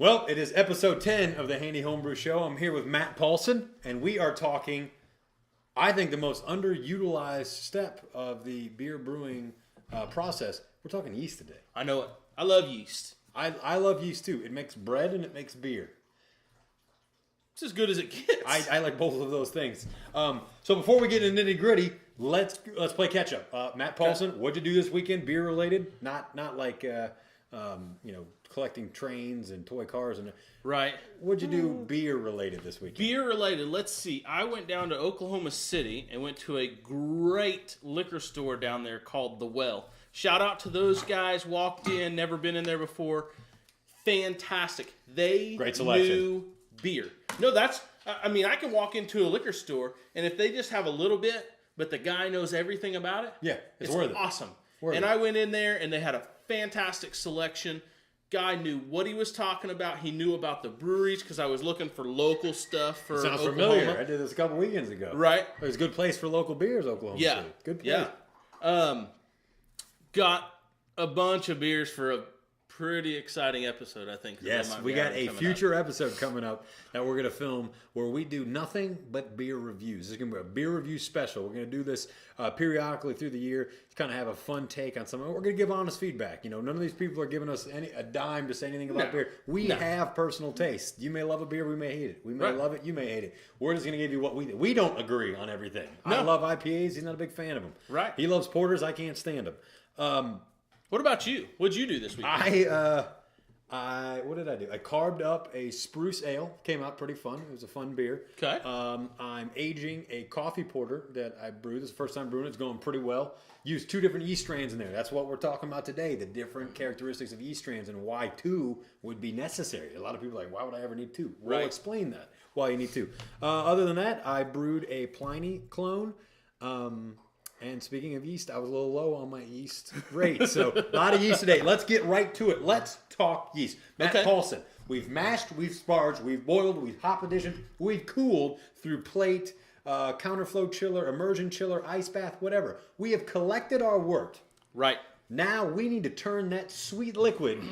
Well, it is episode 10 of the Handy Homebrew Show. I'm here with Matt Paulson, and we are talking, I think, the most underutilized step of the beer brewing process. We're talking yeast today. I know it. I love yeast. I love yeast too. It makes bread and it makes beer. It's as good as it gets. I like both of those things. So before we get into nitty gritty, let's play catch up. Matt Paulson, what'd you do this weekend? Beer related? Not like collecting trains and toy cars and right. What'd you do beer related this weekend? Beer related. Let's see. I went down to Oklahoma City and went to a great liquor store down there called The Well. Shout out to those guys. Walked in, never been in there before. Fantastic. They Great selection. knew beer. No, I can walk into a liquor store and if they just have a little bit, but the guy knows everything about it. Yeah, it's worth it. Awesome. Worth and it. I went in there and they had a fantastic selection. Guy knew what he was talking about. He knew about the breweries because I was looking for local stuff for Sounds Oklahoma. familiar. I did this a couple weekends ago. Right. There's a good place for local beers, Oklahoma Yeah. City. Good place. Yeah. Got a bunch of beers for a pretty exciting episode, I think. Yes, we got a future episode coming up that we're going to film where we do nothing but beer reviews. This is going to be a beer review special. We're going to do this periodically through the year to kind of have a fun take on something. We're going to give honest feedback. You know, none of these people are giving us a dime to say anything about beer. We have personal taste. You may love a beer, we may hate it. We may love it, you may hate it. We're just going to give you what we think. We don't agree on everything. No. I love IPAs. He's not a big fan of them. Right. He loves porters. I can't stand them. What about you? What'd you do this week? What did I do? I carved up a spruce ale. Came out pretty fun. It was a fun beer. Okay. I'm aging a coffee porter that I brewed. This is the first time brewing it. It's going pretty well. Used 2 different yeast strains in there. That's what we're talking about today, the different characteristics of yeast strains and why 2 would be necessary. A lot of people are like, why would I ever need 2? We'll explain that, why you need 2. Other than that, I brewed a Pliny clone. And speaking of yeast, I was a little low on my yeast rate. So a lot of yeast today. Let's get right to it. Let's talk yeast. Matt Paulson, we've mashed, we've sparged, we've boiled, we've hop editioned, we've cooled through plate, counterflow chiller, immersion chiller, ice bath, whatever. We have collected our wort. Right. Now we need to turn that sweet liquid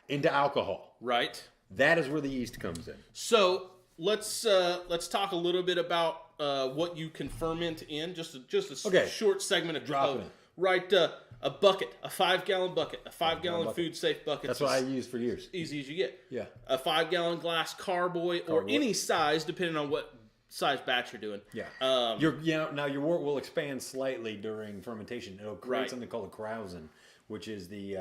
into alcohol. Right. That is where the yeast comes in. So let's talk a little bit about what you can ferment in. Just a short segment of dropping it. Right. A bucket, a 5-gallon bucket, a 5-gallon food safe bucket. That's what I used for years. Easy as you get. Yeah. A 5-gallon glass carboy or any size, depending on what size batch you're doing. Yeah. Now your wort will expand slightly during fermentation. It'll create something called a krausen, which is the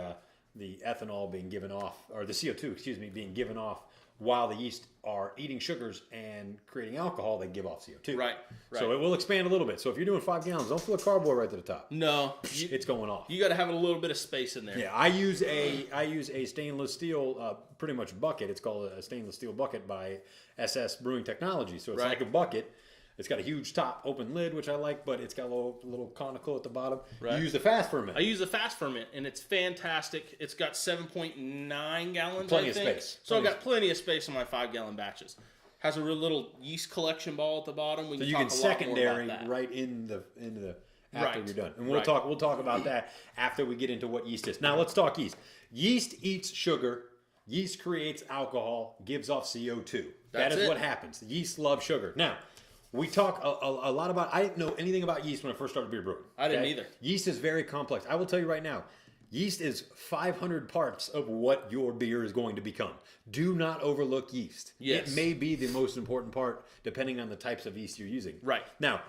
ethanol being given off, or the CO2, being given off while the yeast are eating sugars and creating alcohol. They give off CO2. Right. So it will expand a little bit. So if you're doing 5 gallons, don't fill a carboy right to the top. No, it's going off. You got to have a little bit of space in there. Yeah, I use a stainless steel pretty much bucket. It's called a stainless steel bucket by SS Brewing Technology. So it's like a bucket. It's got a huge top open lid, which I like, but it's got a little conical at the bottom. Right. You use the fast ferment. I use the fast ferment, and it's fantastic. It's got 7.9 gallons, Plenty of space. So I've got plenty of space on my 5-gallon batches. Has a real little yeast collection ball at the bottom. So you can secondary right into the after you're done. And we'll talk about that after we get into what yeast is. Now let's talk yeast. Yeast eats sugar. Yeast creates alcohol, gives off CO2. That is what happens. Yeast love sugar. Now, we talk a lot about, I didn't know anything about yeast when I first started beer brewing. I didn't either. Yeast is very complex. I will tell you right now, yeast is 500 parts of what your beer is going to become. Do not overlook yeast. Yes. It may be the most important part depending on the types of yeast you're using. Right. Now,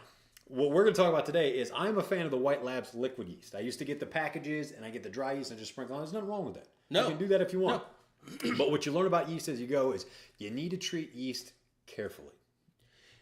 what we're going to talk about today is I'm a fan of the White Labs liquid yeast. I used to get the packages and I get the dry yeast and just sprinkle on. There's nothing wrong with that. No. You can do that if you want. No. But what you learn about yeast as you go is you need to treat yeast carefully.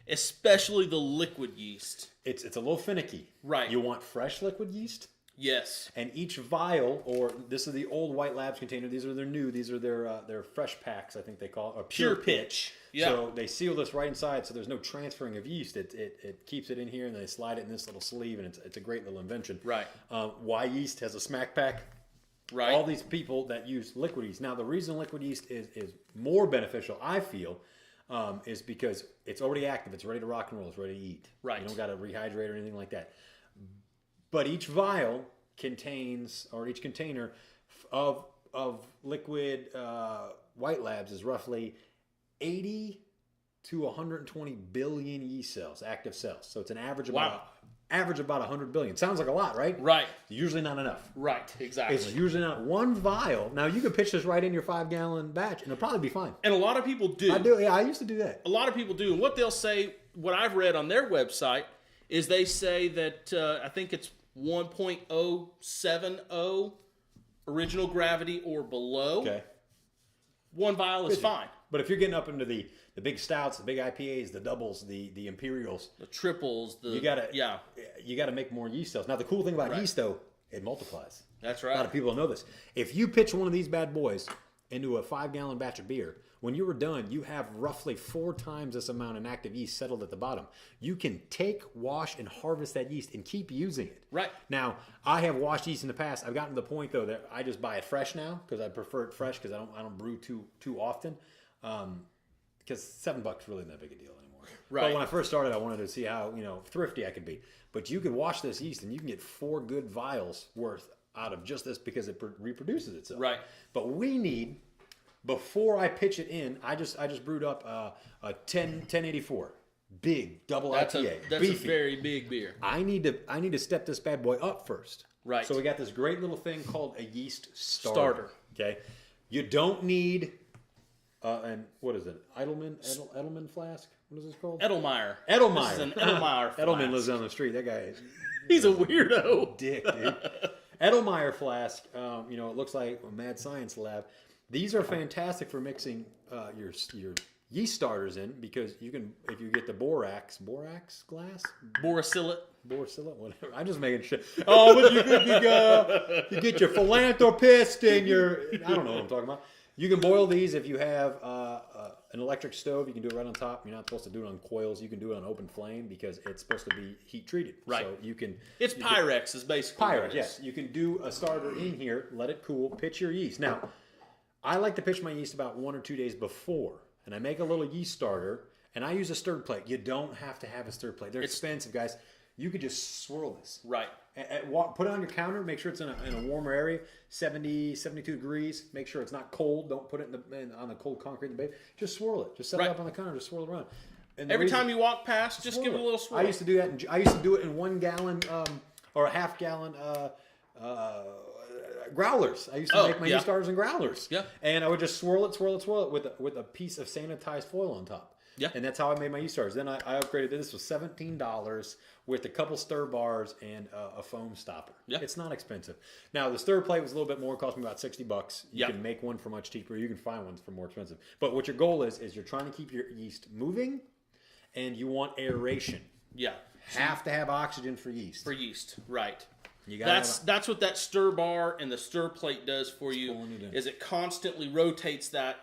Especially the liquid yeast. It's a little finicky. Right. You want fresh liquid yeast. Yes. And each vial, or this is the old White Labs container. These are their new. These are their fresh packs, I think they call it, or pure pitch. Yeah. So they seal this right inside, so there's no transferring of yeast. It keeps it in here, and they slide it in this little sleeve, and it's a great little invention. Right. Why Yeast has a smack pack. Right. All these people that use liquid yeast. Now, the reason liquid yeast is more beneficial, I feel, is because it's already active. It's ready to rock and roll. It's ready to eat. Right. You don't got to rehydrate or anything like that. But each vial contains, or each container of liquid white labs is roughly 80 to 120 billion yeast cells, active cells. So it's an average about 100 billion. Sounds like a lot, right? Right. Usually not enough. Right. Exactly. It's usually not one vial. Now you can pitch this right in your 5-gallon batch, and it'll probably be fine. And a lot of people do. I do. Yeah, I used to do that. A lot of people do. And what they'll say, what I've read on their website, is they say that I think it's 1.070 original gravity or below. Okay. One vial is fine. But if you're getting up into the big stouts, the big IPAs, the doubles, the imperials, The triples, you gotta make more yeast cells. Now the cool thing about yeast though, it multiplies. That's A right. lot of people don't know this. If you pitch one of these bad boys into a 5-gallon batch of beer, when you were done, you have roughly 4 times this amount of active yeast settled at the bottom. You can take, wash, and harvest that yeast and keep using it. Right. Now, I have washed yeast in the past. I've gotten to the point though that I just buy it fresh now because I prefer it fresh because I don't brew too often. Because $7 really isn't that big a deal anymore. Right. But when I first started, I wanted to see how thrifty I could be. But you can wash this yeast and you can get 4 good vials worth out of just this because it reproduces itself. Right. But we need, before I pitch it in, I just brewed up a 1084 big double IPA. That's beefy. a very big beer. I need to step this bad boy up first. Right. So we got this great little thing called a yeast starter. Okay. You don't need and what is it? Edelman flask? What is this called? Edelmeyer. Edelmeyer. This is an Edelmeyer flask. Edelman lives down the street. That guy is He's a weirdo. dick, dude. Edelmeyer flask. It looks like a mad science lab. These are fantastic for mixing your yeast starters in because you can, if you get the borax glass, Boracilate. whatever. I'm just making shit. Oh, but you get your philanthropist and your, I don't know what I'm talking about. You can boil these if you have an electric stove. You can do it right on top. You're not supposed to do it on coils. You can do it on open flame because it's supposed to be heat treated. Right. So you can. It's Pyrex is basically what Pyrex, it is. yes. You can do a starter in here, let it cool, pitch your yeast. Now, I like to pitch my yeast about 1 or 2 days before, and I make a little yeast starter, and I use a stirred plate. You don't have to have a stirred plate. They're expensive, guys. You could just swirl this. Right. Put it on your counter. Make sure it's in a warmer area, 70, 72 degrees. Make sure it's not cold. Don't put it on the cold concrete in the bay. Just swirl it. Just set it up on the counter. Just swirl it around. And Every time you walk past, just give it a little swirl. I used to do that. I used to do it in 1 gallon or a half gallon growlers. I used to make my yeast starters in growlers. Yeah. And I would just swirl it with a piece of sanitized foil on top. Yeah. And that's how I made my yeast starters. Then I upgraded. This was $17 with a couple stir bars and a foam stopper. Yeah. It's not expensive. Now, the stir plate was a little bit more. It cost me about $60. You Yeah. can make one for much cheaper. You can find ones for more expensive. But what your goal is you're trying to keep your yeast moving and you want aeration. Yeah. Have to have oxygen for yeast. For yeast, right. You gotta That's what that stir bar and the stir plate does for you. pulling it in. Is it constantly rotates the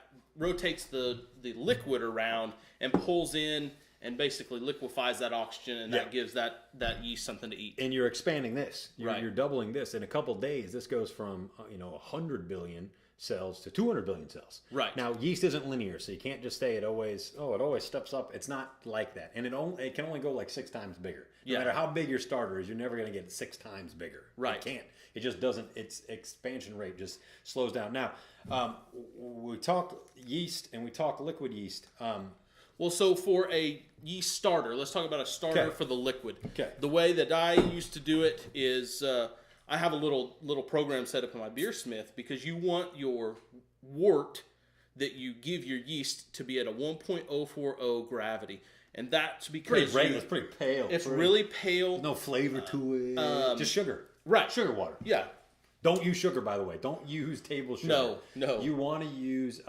liquid around and pulls in and basically liquefies that oxygen, and that gives that yeast something to eat. And you're expanding this. You're Right. doubling this. In a couple of days, this goes from 100 billion cells to 200 billion cells. Right. Now, yeast isn't linear, so you can't just say it always steps up. It's not like that. And it can only go like 6 times bigger. No Yeah. matter how big your starter is, you're never going to get 6 times bigger. Right. It can't. It just doesn't. Its expansion rate just slows down. Now, we talk yeast and we talk liquid yeast. Well, so for a yeast starter, let's talk about a starter Okay. for the liquid. Okay. The way that I used to do it is I have a little program set up in my beersmith because you want your wort that you give your yeast to be at a 1.040 gravity. And that's because Pretty regular. It's pretty pale. it's pretty- really pale. no flavor to it. Just sugar. Right. Sugar water. Yeah. Don't use sugar, by the way. Don't use table sugar. No. You want to use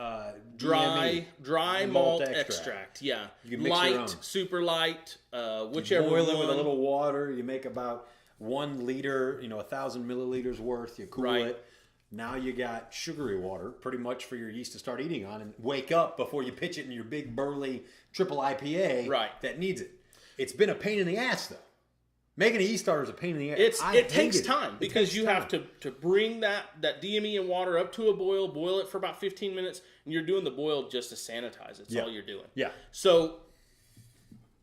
Dry DME, malt extract. Yeah. You can mix light, your own. super light, whichever Boil it one. with a little water. You make about 1 liter, 1,000 milliliters worth. You cool Right. it. Now you got sugary water, pretty much for your yeast to start eating on, and wake up before you pitch it in your big burly triple IPA Right. that needs it. It's been a pain in the ass though. Making a yeast starter is a pain in the ass. It takes time It because takes you time. have to bring that DME and water up to a boil it for about 15 minutes, and you're doing the boil just to sanitize. That's all you're doing. Yeah. So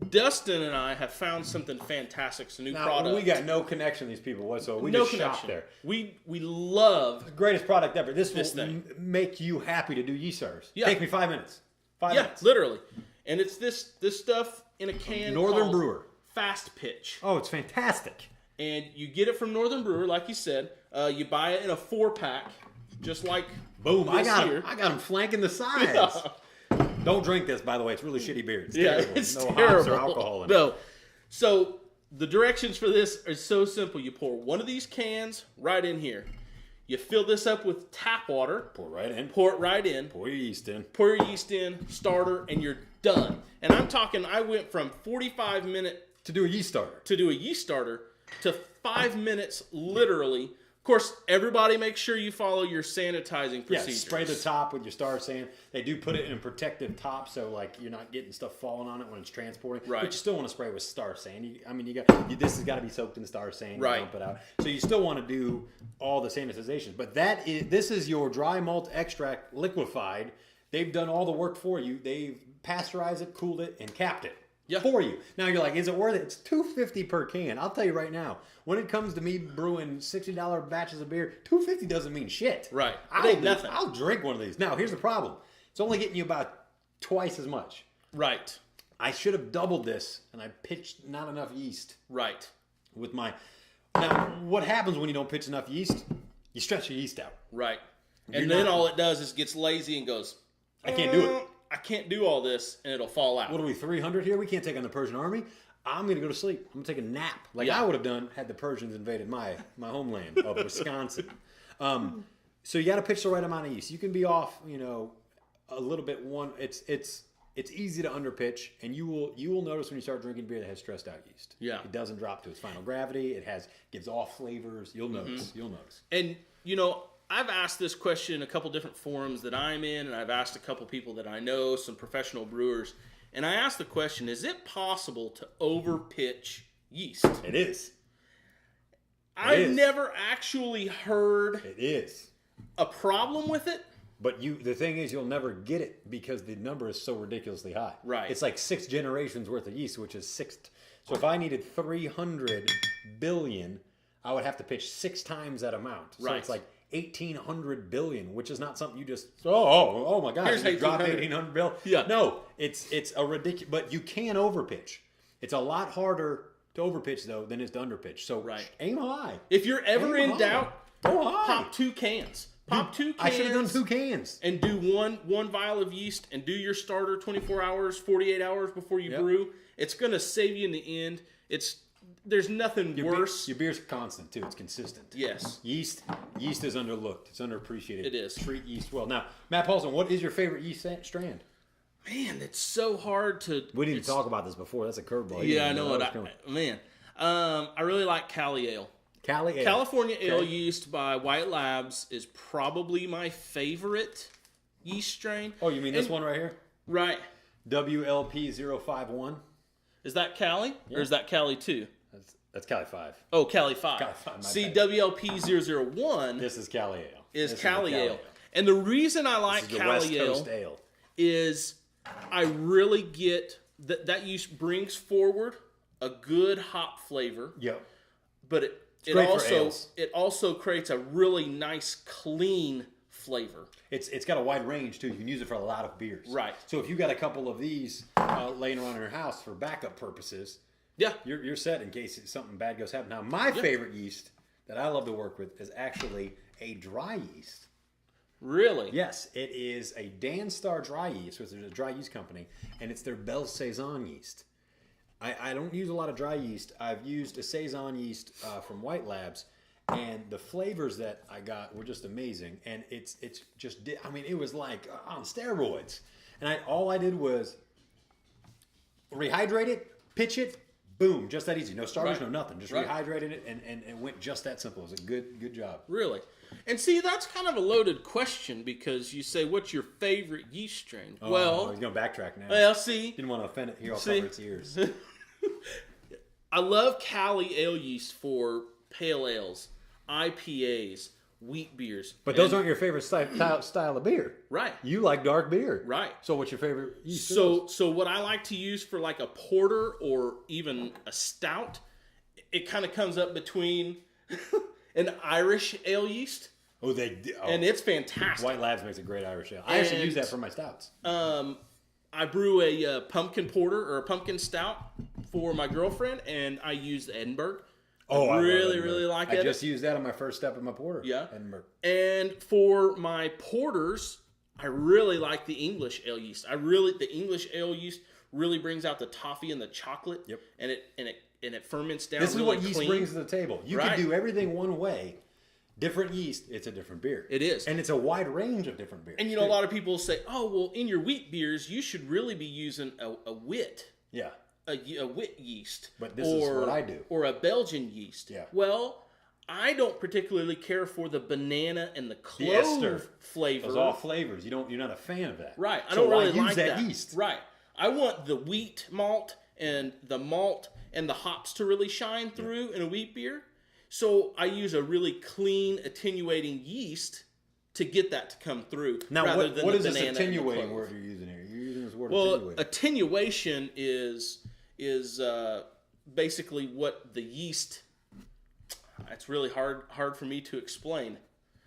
Dustin and I have found something fantastic. It's a new product. We got no connection to these people whatsoever. We no just connection. shop there. We love The greatest product ever. This will thing. make you happy to do yeast starters. Yeah. Take me 5 minutes. 5 yeah, minutes. literally. And it's this stuff in a can. Northern called Brewer. Fast Pitch. Oh, it's fantastic. And you get it from Northern Brewer, like you said. You buy it in a 4-pack, just like Boom! I this got here. him. I got him flanking the sides. Yeah. Don't drink this, by the way. It's really shitty beer. It's Yeah, terrible. it's no terrible. hops or alcohol in it. No. So the directions for this are so simple. You pour one of these cans right in here. You fill this up with tap water. Pour it right in. Pour it right in. Pour your yeast in. Pour your yeast in, starter, and you're done. And I'm talking, I went from 45 minutes To do a yeast starter. to do a yeast starter to 5 minutes literally. Of course, everybody make sure you follow your sanitizing Yeah, procedures. spray the top with your star sand. They do put it in a protective top, so like you're not getting stuff falling on it when it's transporting. Right. But you still want to spray with star sand. This has got to be soaked in star sand. You Right. dump it out. So you still want to do all the sanitization. But this is your dry malt extract liquefied. They've done all the work for you. They've pasteurized it, cooled it, and capped it. Yeah. For you. Now you're like, is it worth it? It's $2.50 per can. I'll tell you right now, when it comes to me brewing $60 batches of beer, $2.50 doesn't mean shit. Right. It ain't nothing. I'll drink one of these. Now, here's the problem. It's only getting you about twice as much. Right. I should have doubled this, and I pitched not enough yeast Right. with my... Now, what happens when you don't pitch enough yeast? You stretch your yeast out. Right. You're And then not- all it does is gets lazy and goes, I can't do it. I can't do all this, and it'll fall out. What are we, 300 here? We can't take on the Persian army. I'm going to go to sleep. I'm going to take a nap. Like Yeah. I would have done had the Persians invaded my homeland of Wisconsin. So you got to pitch the right amount of yeast. You can be off, a little bit. It's easy to underpitch, and you will notice when you start drinking beer that has stressed out yeast. Yeah. It doesn't drop to its final gravity. It gives off flavors. You'll notice. You'll notice. And, I've asked this question in a couple different forums that I'm in, and I've asked a couple people that I know, some professional brewers, and I asked the question, is it possible to overpitch yeast? It is. I've never actually heard It is. a problem with it. But the thing is, you'll never get it because the number is so ridiculously high. Right. It's like 6 generations worth of yeast, which is 6. So if I needed 300 billion, I would have to pitch 6 times that amount. So Right. it's like 1,800 billion, which is not something you just oh my gosh, Here's you dropped 1,800. 1,800 billion. Yeah. No, it's a ridiculous. But you can overpitch. It's a lot harder to overpitch though than it is to underpitch. So Right. aim high. If you're ever Aim in high. doubt, Go high. pop 2 cans. Pop 2 cans. I should have done 2 cans. And do one vial of yeast and do your starter 24 hours, 48 hours before you Yep. brew. It's going to save you in the end. There's nothing worse. Your beer's constant too. It's consistent. Yes. Yeast is underlooked. It's underappreciated. It is. Treat yeast well. Now, Matt Paulson, what is your favorite yeast strand? Man, it's so hard to... We didn't talk about this before. That's a curveball. Yeah, I know it. I really like Cali Ale. Cali Ale. California Ale Okay. Yeast by White Labs is probably my favorite yeast strain. Oh, you mean this one right here? Right. WLP051. Is that Cali? Or is that Cali 2? That's Cali 5. Oh, Cali 5. Cali 5, my See, bad. WLP001 This is Cali Ale. is This the Cali Ale. And the reason I like This is the West Cali Coast Ale Ale. is I really get that yeast brings forward a good hop flavor, Yep. but it great for ales. also creates a really nice clean flavor. It's got a wide range too. You can use it for a lot of beers. Right. So if you got a couple of these laying around in your house for backup purposes, Yeah. you're set in case something bad goes happen. Now, my favorite yeast that I love to work with is actually a dry yeast. Really? Yes, it is a Danstar dry yeast, which is a dry yeast company, and it's their Belle Saison yeast. I don't use a lot of dry yeast. I've used a Saison yeast from White Labs, and the flavors that I got were just amazing. And it's just, I mean, it was like on steroids. And all I did was rehydrate it, pitch it, boom, just that easy. No starters, Right. no nothing. Just Right. rehydrated it, and it went just that simple. It was a good job. Really? And see, that's kind of a loaded question because you say, what's your favorite yeast strain? Oh, well, he's going to backtrack now. well, see, Didn't want to offend it. Here, I'll See? cover its ears. I love Cali Ale yeast for pale ales, IPAs, wheat beers. But those aren't your favorite style of beer. Right. You like dark beer. Right. So what's your favorite yeast? So what I like to use for like a porter or even a stout, it kind of comes up between an Irish ale yeast. Oh, and it's fantastic. White Labs makes a great Irish ale. I actually use that for my stouts. I brew a pumpkin porter or a pumpkin stout for my girlfriend, and I use Edinburgh. I really like it. I just used that on my first step of my porter. Yeah. Edinburgh. And for my porters, I really like the English ale yeast. The English ale yeast really brings out the toffee and the chocolate. Yep. And it ferments down. This is really what yeast clean. brings to the table. You can do everything one way. Different yeast, it's a different beer. It is. And it's a wide range of different beers. And a lot of people say, oh, well, in your wheat beers, you should really be using a wit. Yeah. A wit yeast. But this is what I do. Or a Belgian yeast. Yeah. Well, I don't particularly care for the banana and the clove flavor. Those all flavors. You're not a fan of that. Right. I so don't really why use like that that yeast. Right. I want the wheat malt and the hops to really shine through in a wheat beer. So I use a really clean attenuating yeast to get that to come through. Now, rather than what the is this banana attenuating word you're using here? You're using this word attenuation. Attenuation is basically what the yeast. It's really hard for me to explain.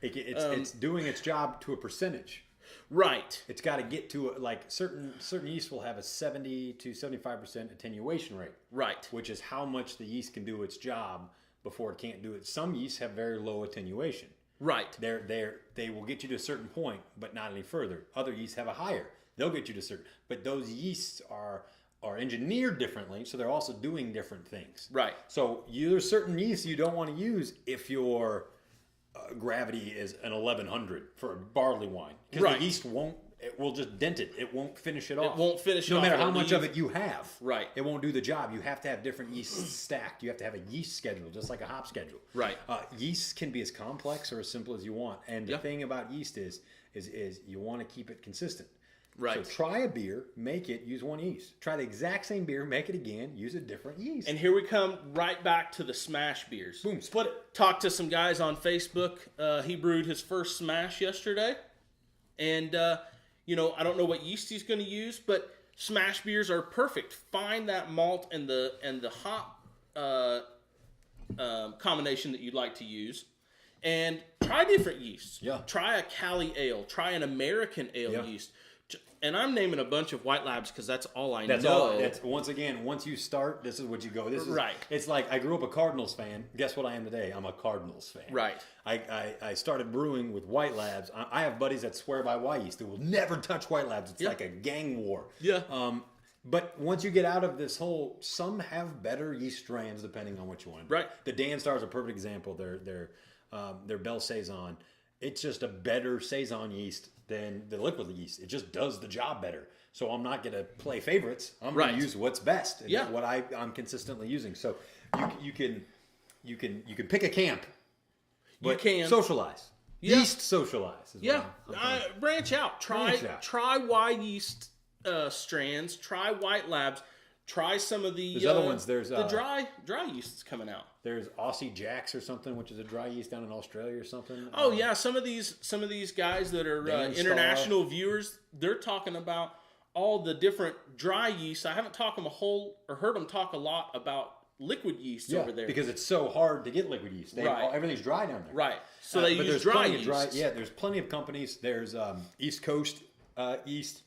It's doing its job to a percentage. Right. It's got to get to certain yeast will have a 70 to 75% attenuation rate. Right. Which is how much the yeast can do its job before it can't do it. Some yeasts have very low attenuation. Right. They will get you to a certain point, but not any further. Other yeasts have a higher. They'll get you to certain. But those yeasts are engineered differently, so they're also doing different things. Right. So there's certain yeasts you don't want to use if your gravity is an 1100 for a barley wine. Because the yeast will just dent it. It won't finish it off. It won't finish it off. No matter how much of it you have. Right. It won't do the job. You have to have different yeasts stacked. You have to have a yeast schedule, just like a hop schedule. Right. Yeast can be as complex or as simple as you want. And the thing about yeast is you want to keep it consistent. Right. So try a beer, make it, use one yeast. Try the exact same beer, make it again, use a different yeast. And here we come right back to the smash beers. Boom, split it. Talked to some guys on Facebook. He brewed his first smash yesterday. And, I don't know what yeast he's going to use, but smash beers are perfect. Find that malt and the hop combination that you'd like to use. And try different yeasts. Yeah. Try a Cali ale. Try an American ale yeast. And I'm naming a bunch of White Labs because that's all I know. Once you start, this is what you go. This is right. It's like I grew up a Cardinals fan. Guess what I am today? I'm a Cardinals fan. Right. I started brewing with White Labs. I have buddies that swear by Y yeast. They will never touch White Labs. It's like a gang war. Yeah. But once you get out of this whole, some have better yeast strains depending on what you want to do. Right. The Dan Star is a perfect example. Their Belle Saison. It's just a better Saison yeast than the liquid yeast. It just does the job better. So I'm not going to play favorites. I'm going to use what's best and what I'm consistently using. So you can pick a camp. But you can socialize. Yeah. Yeast socialize. Branch out. Try Y yeast strands. Try White Labs. Try some of the other ones. There's the dry yeasts coming out. There's Aussie Jacks or something, which is a dry yeast down in Australia or something. Oh yeah, some of these guys that are international viewers, they're talking about all the different dry yeasts. I haven't heard them talk a lot about liquid yeast over there because it's so hard to get liquid yeast. Everything's dry down there. Right. So they use dry yeast. There's plenty of companies. There's East Coast yeast.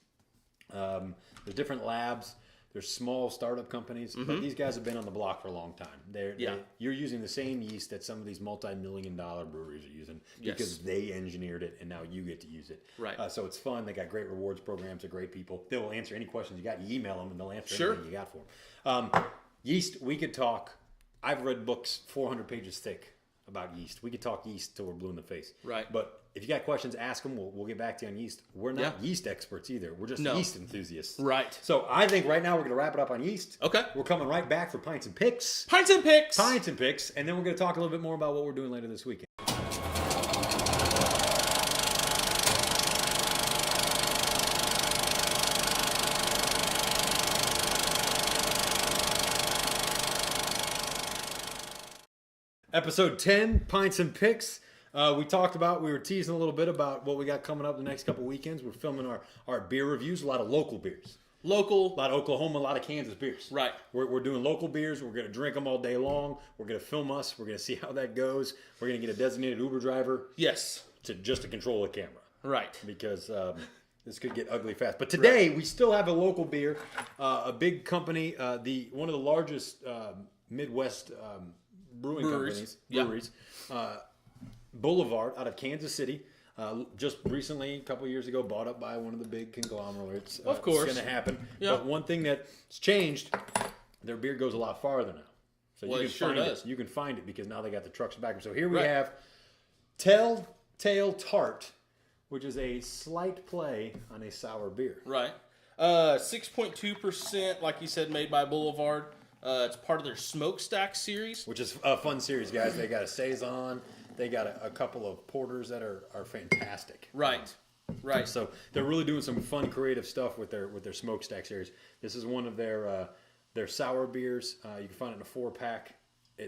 There's different labs. There's small startup companies, but these guys have been on the block for a long time. You're using the same yeast that some of these multi-million-dollar breweries are using because they engineered it, and now you get to use it. Right. So it's fun. They got great rewards programs. They're great people. They will answer any questions you got. You email them, and they'll answer anything you got for them. Yeast, we could talk. I've read books 400 pages thick about yeast. We could talk yeast till we're blue in the face. Right. But if you got questions, ask them. We'll get back to you on yeast. We're not yeast experts either. We're just yeast enthusiasts. Right. So I think right now we're going to wrap it up on yeast. Okay. We're coming right back for Pints and Picks. Pints and Picks. Pints and Picks. And then we're going to talk a little bit more about what we're doing later this weekend. Episode 10, Pints and Picks. We were teasing a little bit about what we got coming up the next couple weekends. We're filming our beer reviews, a lot of local beers. A lot of Oklahoma, a lot of Kansas beers. Right. We're doing local beers. We're going to drink them all day long. We're going to film us. We're going to see how that goes. We're going to get a designated Uber driver. Yes. To control the camera. Right. Because this could get ugly fast. But today, we still have a local beer. A big company, one of the largest Midwest breweries. Boulevard out of Kansas City. Just recently, a couple years ago, bought up by one of the big conglomerates. Of course. It's going to happen. Yeah. But one thing that's changed, their beer goes a lot farther now. So Well, you it can sure find does. it. You can find it because now they got the trucks back. So here we Right. have Telltale Tart, which is a slight play on a sour beer. Right. 6.2%, like you said, made by Boulevard. It's part of their Smokestack series. Which is a fun series, guys. They got a Saison. They got a couple of porters that are fantastic. Right. Right. So they're really doing some fun, creative stuff with their Smokestack series. This is one of their sour beers. You can find it in a 4-pack.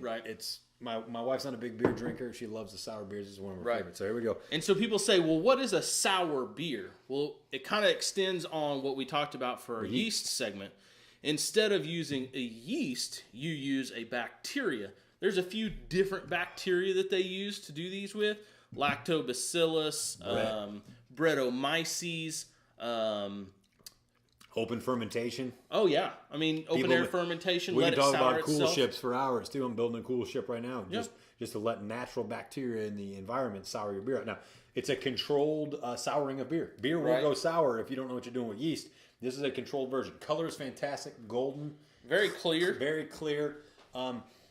Right. It's my wife's not a big beer drinker. She loves the sour beers. It's one of her favorites. So here we go. And so people say, well, what is a sour beer? Well, it kind of extends on what we talked about for our yeast segment. Instead of using a yeast, you use a bacteria. There's a few different bacteria that they use to do these with. Lactobacillus, Brettanomyces. Open fermentation. Oh, yeah. I mean, open air fermentation, We let can it talk sour about cool itself. ships for hours, too. I'm building a cool ship right now Yep. just to let natural bacteria in the environment sour your beer out. Now, it's a controlled souring of beer. Beer will go sour if you don't know what you're doing with yeast. This is a controlled version. Color is fantastic. Golden. Very clear. Very clear.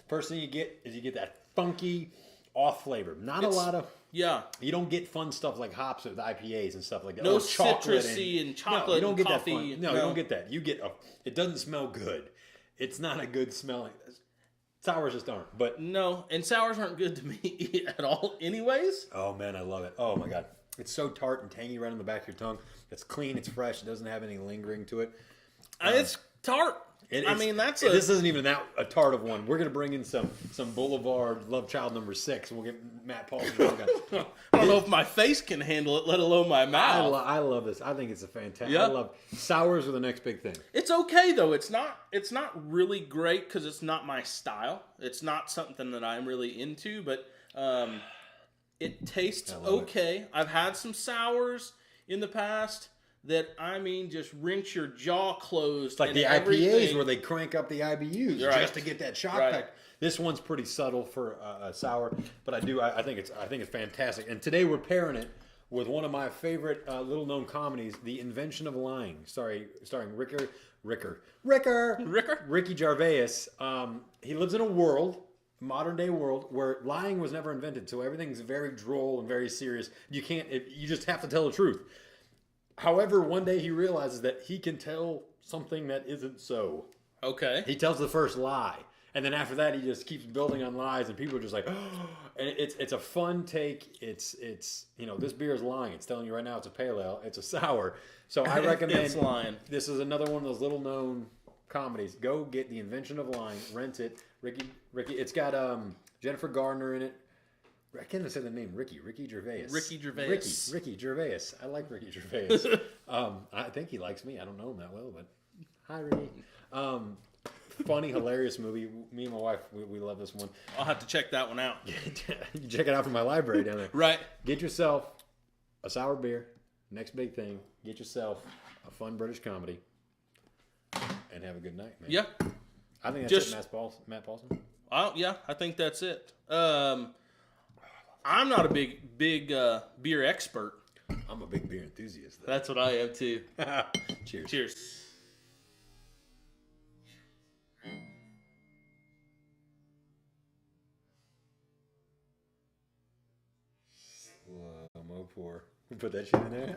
First thing you get is that funky off flavor. Not a lot of... Yeah. You don't get fun stuff like hops with IPAs and stuff like that. No Or chocolate citrusy and chocolate no, you don't and get coffee. That fun. No, you don't get that. You get it doesn't smell good. It's not a good smelling. Sours just aren't. But No, and sours aren't good to me at all anyways. oh man, I love it. Oh my god. It's so tart and tangy right on the back of your tongue. It's clean, it's fresh, it doesn't have any lingering to it. It's tart. This isn't even a tart of one. We're gonna bring in some Boulevard Love Child number 6, and we'll get Matt Paulson. I don't know if my face can handle it, let alone my mouth. I love this. I think it's a fantastic. Yep. I love sours are the next big thing. It's okay though. It's not really great because it's not my style. It's not something that I'm really into, but it tastes okay. I've had some sours in the past that, I mean, just rinse your jaw closed. It's like the IPAs where they crank up the IBUs just to get that shot pack. This one's pretty subtle for a sour, but I think it's fantastic. And today we're pairing it with one of my favorite little known comedies, The Invention of Lying, starring Ricky Gervais. He lives in a modern day world where lying was never invented, so everything's very droll and very serious. You just have to tell the truth. However, one day he realizes that he can tell something that isn't so. Okay. He tells the first lie, and then after that, he just keeps building on lies, and people are just like, oh. And it's a fun take. It's this beer is lying. It's telling you right now it's a pale ale. It's a sour. So I recommend. It's lying. This is another one of those little known comedies. Go get The Invention of Lying. Rent it. Ricky. It's got Jennifer Gardner in it. I can't even say the name. Ricky Gervais. Ricky Gervais. Ricky Gervais. I like Ricky Gervais. I think he likes me. I don't know him that well, but hi, Ricky. Funny, hilarious movie. Me and my wife, we love this one. I'll have to check that one out. You check it out from my library down there. Right. Get yourself a sour beer. Next big thing. Get yourself a fun British comedy. And have a good night, man. Yeah. I think that's it, Matt Paulson. Oh, yeah, I think that's it. I'm not a big beer expert. I'm a big beer enthusiast, though. That's what I am, too. Cheers. Cheers. Whoa, I'm 0-4. Put that shit in there.